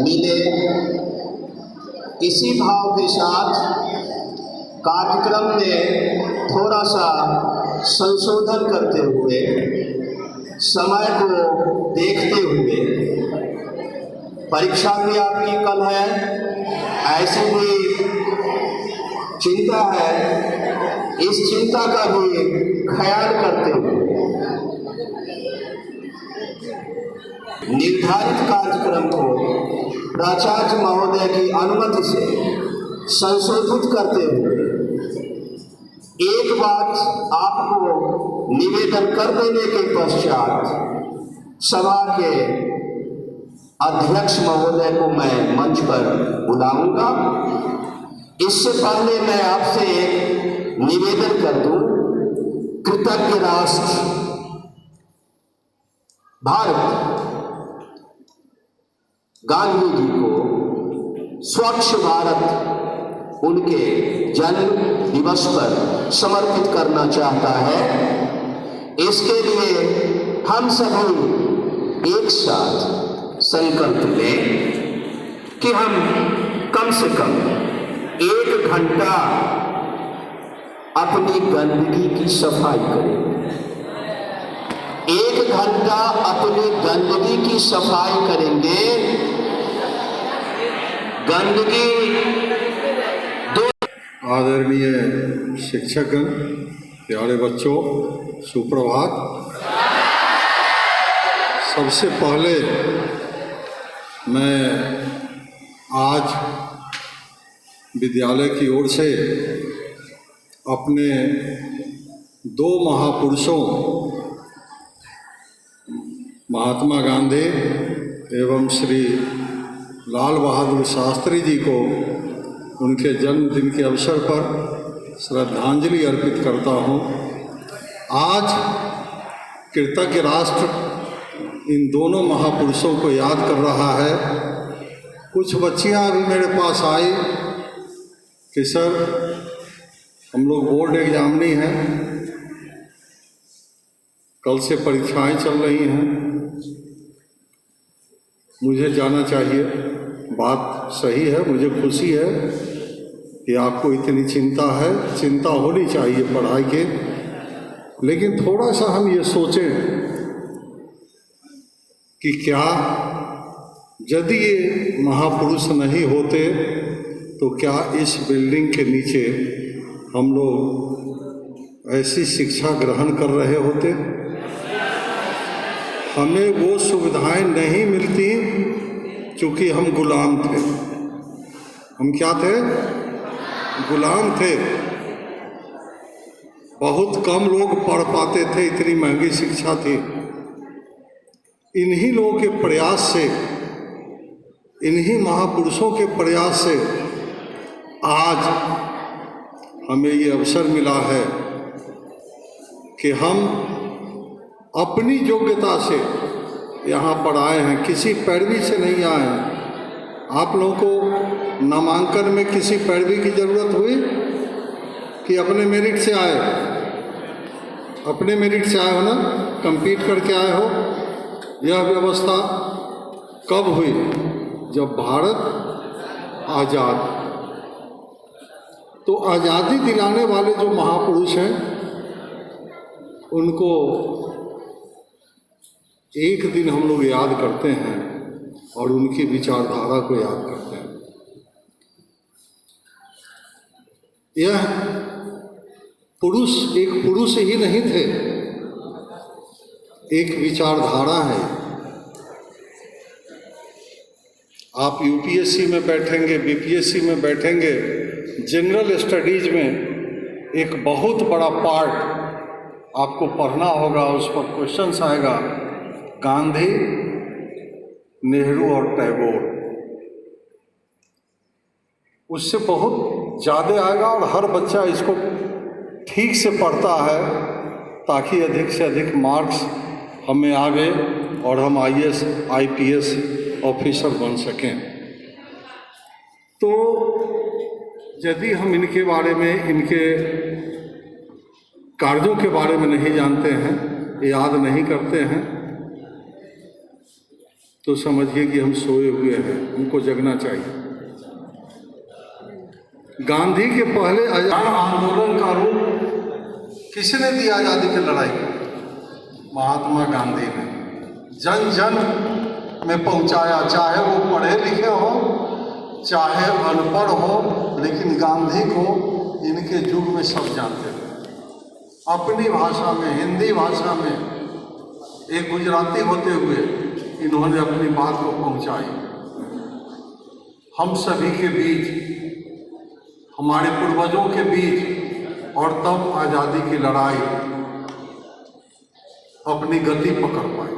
मिले। इसी भाव के साथ कार्यक्रम में थोड़ा सा संशोधन करते हुए, समय को देखते हुए, परीक्षा भी आपकी कल है, ऐसी भी चिंता है, इस चिंता का भी ख्याल करते हुए निर्धारित कार्यक्रम को प्राचार्य महोदय की अनुमति से संशोधित करते हुए एक बात आपको निवेदन कर देने के पश्चात सभा के अध्यक्ष महोदय को मैं मंच पर बुलाऊंगा। इससे पहले मैं आपसे एक निवेदन कर दूं, कृतज्ञ राष्ट्र भारत गांधी जी को स्वच्छ भारत उनके जन्म दिवस पर समर्पित करना चाहता है। इसके लिए हम सभी एक साथ संकल्प लें कि हम कम से कम 1 घंटा अपनी गंदगी की सफाई करें। 1 घंटा अपनी गंदगी की सफाई करेंगे। गंदगी आदरणीय शिक्षकगण, प्यारे बच्चों, सुप्रभात। सबसे पहले मैं आज विद्यालय की ओर से अपने 2 महापुरुषों महात्मा गांधी एवं श्री लाल बहादुर शास्त्री जी को उनके जन्मदिन के अवसर पर श्रद्धांजलि अर्पित करता हूँ। आज कृतज्ञ राष्ट्र इन दोनों महापुरुषों को याद कर रहा है। कुछ बच्चियाँ अभी मेरे पास आई कि सर हम लोग बोर्ड एग्जामिनी हैं, कल से परीक्षाएं चल रही हैं, मुझे जाना चाहिए। बात सही है, मुझे खुशी है कि आपको इतनी चिंता है, चिंता होनी चाहिए पढ़ाई के, लेकिन थोड़ा सा हम ये सोचें कि क्या यदि ये महापुरुष नहीं होते तो क्या इस बिल्डिंग के नीचे हम लोग ऐसी शिक्षा ग्रहण कर रहे होते? हमें वो सुविधाएं नहीं मिलती क्योंकि हम गुलाम थे। हम क्या थे? गुलाम थे। बहुत कम लोग पढ़ पाते थे, इतनी महंगी शिक्षा थी। इन्हीं लोगों के प्रयास से, इन्हीं महापुरुषों के प्रयास से आज हमें ये अवसर मिला है कि हम अपनी योग्यता से यहाँ पर आए हैं, किसी पैरवी से नहीं आए हैं। आप लोगों को नामांकन में किसी पैरवी की ज़रूरत हुई कि अपने मेरिट से आए? अपने मेरिट से आए हो ना, compete करके आए हो। यह व्यवस्था कब हुई? जब भारत आज़ाद। तो आज़ादी दिलाने वाले जो महापुरुष हैं उनको एक दिन हम लोग याद करते हैं और उनकी विचारधारा को याद करते हैं। यह पुरुष एक पुरुष ही नहीं थे, एक विचारधारा है। आप यूपीएससी में बैठेंगे, बीपीएससी में बैठेंगे, जनरल स्टडीज में एक बहुत बड़ा पार्ट आपको पढ़ना होगा, उस पर क्वेश्चंस आएगा गांधी, नेहरू और टैगोर। उससे बहुत ज़्यादा आएगा और हर बच्चा इसको ठीक से पढ़ता है ताकि अधिक से अधिक मार्क्स हमें आवे और हम आईएएस आईपीएस ऑफिसर बन सकें। तो यदि हम इनके बारे में, इनके कार्यों के बारे में नहीं जानते हैं, याद नहीं करते हैं, तो समझिए कि हम सोए हुए हैं, हमको जगना चाहिए। गांधी के पहले आजाद आंदोलन का रूप किसने दिया आज़ादी की लड़ाई को? महात्मा गांधी ने जन जन में पहुंचाया, चाहे वो पढ़े लिखे हो चाहे अनपढ़ हो, लेकिन गांधी को इनके युग में सब जानते थे। अपनी भाषा में, हिंदी भाषा में, एक गुजराती होते हुए इन्होंने अपनी बात को पहुंचाई हम सभी के बीच, हमारे पूर्वजों के बीच, और तब आज़ादी की लड़ाई अपनी गति पकड़ पाई।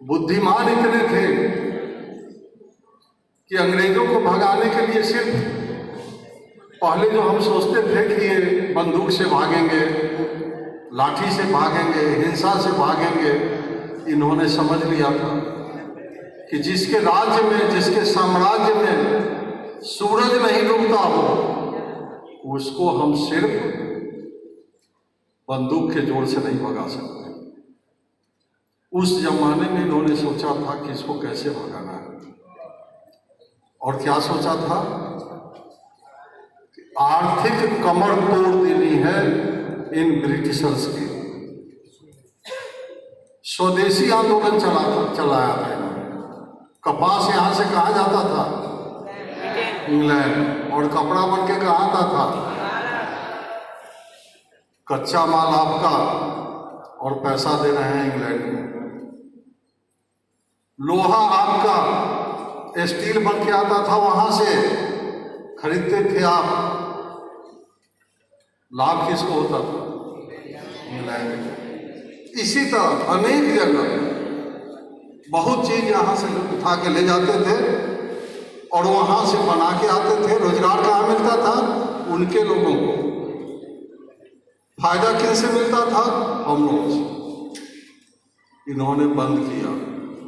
बुद्धिमान इतने थे कि अंग्रेजों को भगाने के लिए सिर्फ पहले जो हम सोचते थे कि ये बंदूक से भागेंगे, लाठी से भागेंगे, हिंसा से भागेंगे, इन्होंने समझ लिया था कि जिसके राज्य में, जिसके साम्राज्य में सूरज नहीं डूबता हो, उसको हम सिर्फ बंदूक के जोर से नहीं भगा सकते। उस जमाने में इन्होंने सोचा था कि इसको कैसे भगाना है, और क्या सोचा था? आर्थिक कमर तोड़ देनी है इन ब्रिटिशर्स की। स्वदेशी आंदोलन चलाया था इन्होंने। कपास यहाँ से कहाँ जाता था? इंग्लैंड। और कपड़ा बन के कहाँ आता था? कच्चा माल आपका, और पैसा दे रहे हैं इंग्लैंड में। लोहा आपका, स्टील बन के आता था, वहां से खरीदते थे आप। लाभ किसको होता था? इंग्लैंड। इसी तरह अनेक जगह बहुत चीज यहाँ से उठा के ले जाते थे और वहां से बना के आते थे। रोजगार कहाँ मिलता था? उनके लोगों को। फायदा किनसे मिलता था? हम लोगों से। इन्होंने बंद किया,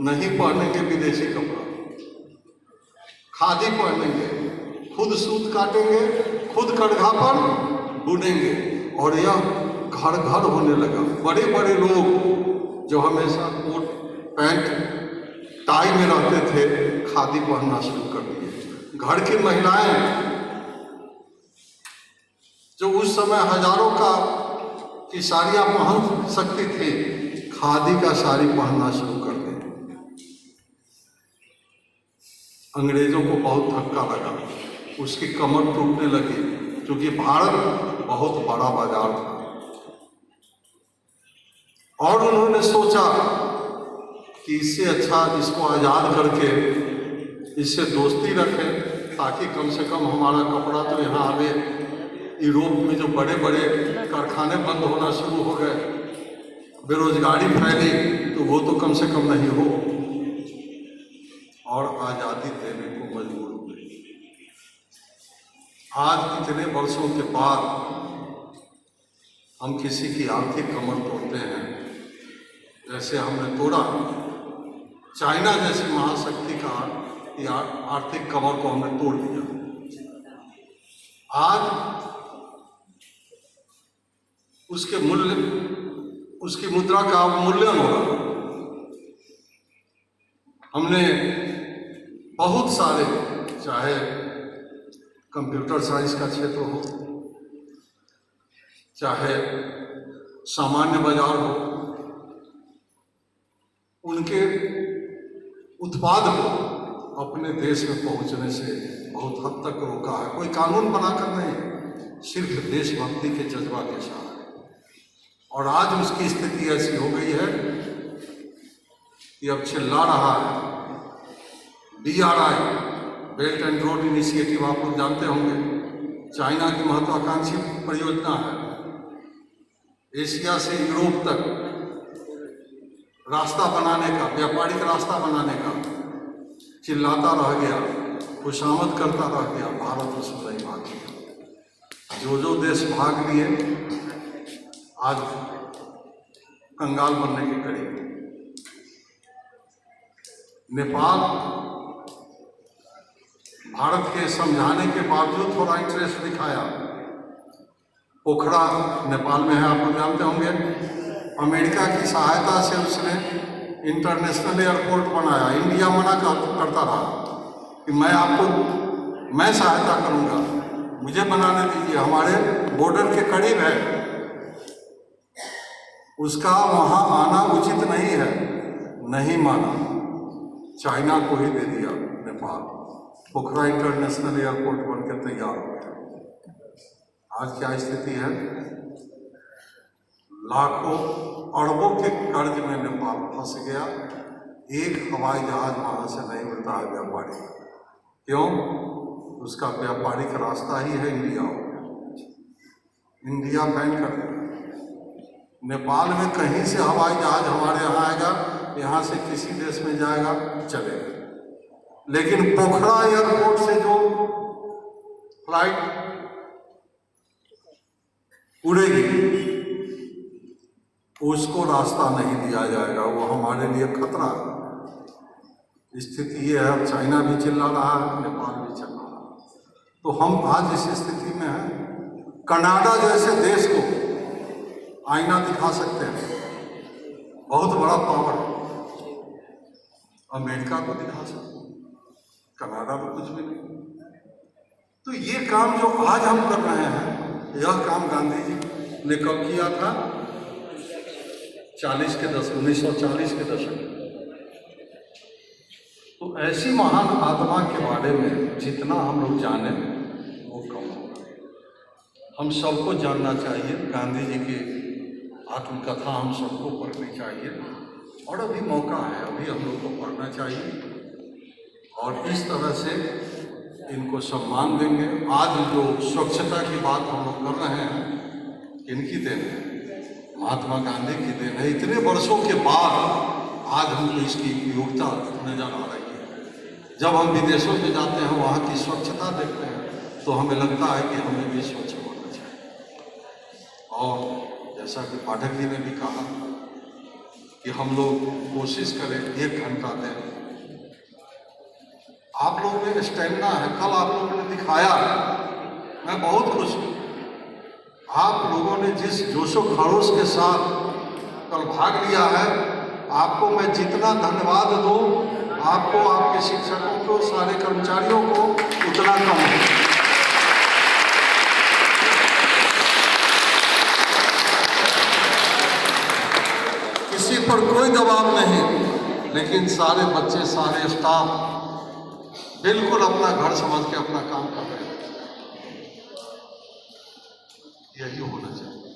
नहीं पहनेंगे विदेशी कपड़ा, खादी पहनेंगे, खुद सूत काटेंगे, खुद कड़घा पर बुनेंगे, और यह घर घर होने लगा। बड़े बड़े लोग जो हमेशा कोट पैंट टाई में रहते थे, खादी पहनना शुरू कर दिए। घर की महिलाएं जो उस समय हजारों की साड़ियां पहन सकती थी, खादी का साड़ी पहनना शुरू कर दी। अंग्रेजों को बहुत धक्का लगा, उसकी कमर टूटने लगी, क्योंकि भारत बहुत बड़ा बाजार था। और उन्होंने सोचा कि इससे अच्छा इसको आज़ाद करके इससे दोस्ती रखें, ताकि कम से कम हमारा कपड़ा तो यहाँ आवे। यूरोप में जो बड़े बड़े कारखाने बंद होना शुरू हो गए, बेरोजगारी फैली, तो वो तो कम से कम नहीं हो, और आज़ादी देने को मजबूर हुए। आज इतने वर्षों के बाद हम किसी की आर्थिक कमर तोड़ते हैं, जैसे हमने तोड़ा चाइना जैसी महाशक्ति का या आर्थिक कमर को हमने तोड़ दिया। आज उसकी मुद्रा का अवमूल्यन हो रहा। हमने बहुत सारे, चाहे कंप्यूटर साइंस का क्षेत्र हो, चाहे सामान्य बाजार हो, उनके उत्पाद को अपने देश में पहुंचने से बहुत हद तक रोका है। कोई कानून बनाकर नहीं, सिर्फ देशभक्ति के जज्बा के साथ। और आज उसकी स्थिति ऐसी हो गई है कि अब चिल्ला रहा है BRI, belt and road initiative, आप लोग जानते होंगे, चाइना की महत्वाकांक्षी परियोजना है। एशिया से यूरोप तक रास्ता बनाने का, व्यापारिक रास्ता बनाने का चिल्लाता रह गया, खुशामद करता रह गया। भारत उसमें नहीं भाग गया। जो देश भाग लिए आज कंगाल बनने के करीब। नेपाल भारत के समझाने के बावजूद थोड़ा इंटरेस्ट दिखाया। पोखरा नेपाल में है, आप लोग जानते होंगे। अमेरिका की सहायता से उसने इंटरनेशनल एयरपोर्ट बनाया। इंडिया मना करता रहा कि मैं सहायता करूंगा, मुझे बनाने दीजिए, हमारे बॉर्डर के करीब है, उसका वहाँ आना उचित नहीं है। नहीं माना, चाइना को ही दे दिया नेपाल। पोखरा इंटरनेशनल एयरपोर्ट बनकर तैयार हो गया। आज क्या स्थिति है? लाखों अरबों के कर्ज में नेपाल फंस गया। एक हवाई जहाज वहां से नहीं मिलता है व्यापारी। क्यों? उसका व्यापारिक रास्ता ही है इंडिया। इंडिया बैन कर दिया। नेपाल में कहीं से हवाई जहाज हमारे यहाँ आएगा, यहाँ से किसी देश में जाएगा, चलेगा। लेकिन पोखरा एयरपोर्ट से जो फ्लाइट उड़ेगी उसको रास्ता नहीं दिया जाएगा, वो हमारे लिए खतरा है। स्थिति ये है। अब चाइना भी चिल्ला रहा है, नेपाल भी चिल्ला रहा है। तो हम आज इस स्थिति में हैं। कनाडा जैसे देश को आईना दिखा सकते हैं, बहुत बड़ा पावर। अमेरिका को दिखा सकते हैं, कनाडा तो कुछ भी नहीं। तो ये काम जो आज हम कर रहे हैं, यह काम गांधी जी ने कब किया था? 1940 के दशक। तो ऐसी महान आत्मा के बारे में जितना हम लोग जाने वो कम होगा। हम सबको जानना चाहिए। गांधी जी की आत्मकथा हम सबको पढ़नी चाहिए, और अभी मौका है, अभी हम लोग को पढ़ना चाहिए। और इस तरह से इनको सम्मान देंगे। आज जो स्वच्छता की बात हम लोग कर रहे हैं, इनकी देन है, महात्मा गांधी की देन है। इतने वर्षों के बाद आज हमको इसकी उपयोगिता नजर आ रही है। जब हम विदेशों में जाते हैं, वहाँ की स्वच्छता देखते हैं, तो हमें लगता है कि हमें भी स्वच्छ होना चाहिए। और जैसा कि पाठक जी ने भी कहा कि हम लोग कोशिश करें 1 घंटा दें। आप लोगों में स्टेमिना है, कल आप लोगों ने दिखाया, मैं बहुत खुश हूँ। आप लोगों ने जिस जोशो खरोश के साथ कल भाग लिया है, आपको मैं जितना धन्यवाद दूँ, आपको, आपके शिक्षकों को, सारे कर्मचारियों को, उतना कम है। किसी पर कोई दबाव नहीं, लेकिन सारे बच्चे, सारे स्टाफ बिल्कुल अपना घर समझ के अपना काम कर रहे हैं। यही होना चाहिए।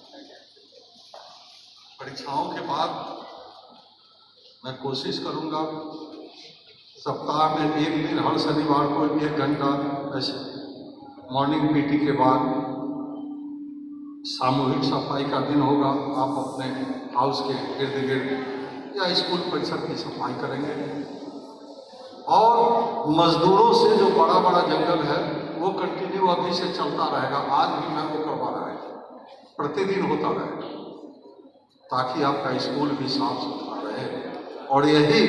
परीक्षाओं के बाद मैं कोशिश करूंगा सप्ताह में 1 दिन, हर शनिवार को 1 घंटा ऐसे मॉर्निंग पीटी के बाद सामूहिक सफाई का दिन होगा। आप अपने हाउस के इर्द गिर्द या स्कूल परिसर की सफाई करेंगे। और मजदूरों से जो बड़ा बड़ा जंगल है वो कंटिन्यू अभी से चलता रहेगा। आज भी मैं वो करवा रहा है, प्रतिदिन होता रहेगा, ताकि आपका स्कूल भी साफ सुथरा रहे। और यही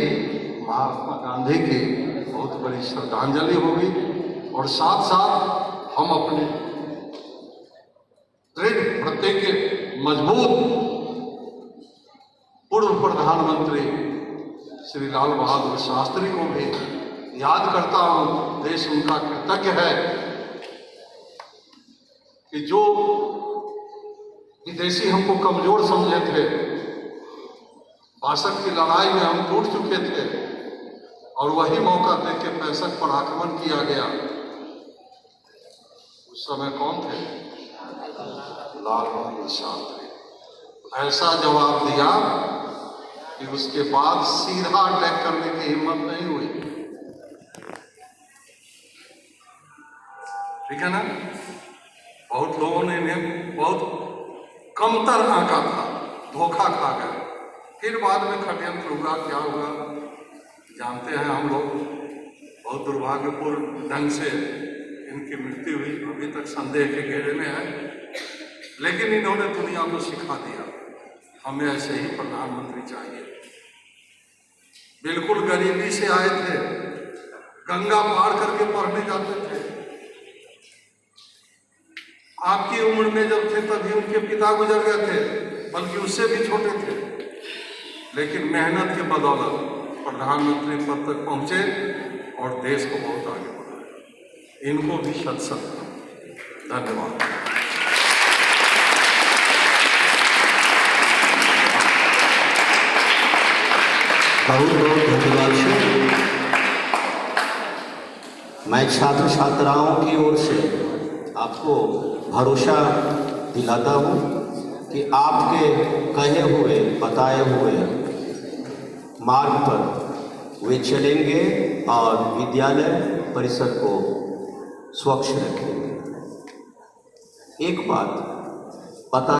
महात्मा गांधी की बहुत बड़ी श्रद्धांजलि होगी। और साथ साथ हम अपने दृढ़ प्रतिज्ञ मजबूत पूर्व प्रधानमंत्री श्री लाल बहादुर शास्त्री को भी याद करता हूँ। देश उनका कृतज्ञ है कि जो विदेशी हमको कमजोर समझे थे, 62 की लड़ाई में हम टूट चुके थे, और वही मौका देके 65 पर आक्रमण किया गया। उस समय कौन थे? लाल बहादुर शास्त्री। ऐसा जवाब दिया कि उसके बाद सीधा अटैक करने की हिम्मत नहीं हुई। ठीक है ना? बहुत लोगों ने इन्हें बहुत कमतर आंका था, धोखा खा गए। फिर बाद में षड्यंत्र हुआ, क्या हुआ जानते हैं हम लोग। बहुत दुर्भाग्यपूर्ण ढंग से इनकी मृत्यु हुई, अभी तक संदेह के घेरे में है। लेकिन इन्होंने दुनिया को सिखा दिया, हमें ऐसे ही प्रधानमंत्री चाहिए। बिल्कुल गरीबी से आए थे, गंगा पार करके पढ़ने जाते थे। आपकी उम्र में जब थे तभी उनके पिता गुजर गए थे। बल्कि उससे भी छोटे थे, लेकिन मेहनत के बदौलत प्रधानमंत्री पद तक पहुँचे और देश को बहुत आगे बढ़ाया। इनको भी शत शत धन्यवाद। बहुत बहुत धन्यवाद सर। मैं छात्र छात्राओं की ओर से आपको भरोसा दिलाता हूँ कि आपके कहे हुए बताए हुए मार्ग पर वे चलेंगे और विद्यालय परिसर को स्वच्छ रखेंगे। एक बात पता